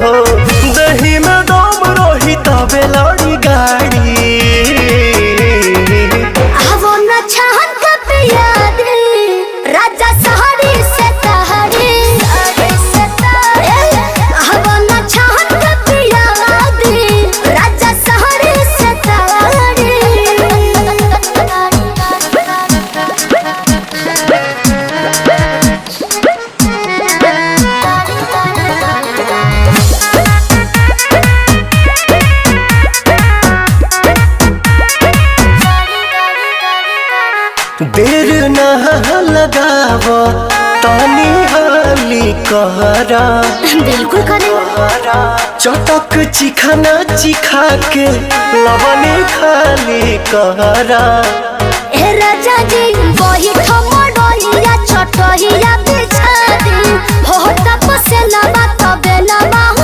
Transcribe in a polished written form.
हो दही में दम रही तबे लड़ी गाड़ी। वो न छहन का पिया दे राजा सहरी से तहरी। वो न छहन का पिया दे राजा सहरी से तहरी। देर ना लगाव तानी हाली कहरा। बिल्कुल करे चटक चिखाना चिखा के लवने खाली कहरा। ए राजा जी वही ठमडोइया छोटहिया बिछा दी हो तपसे लबा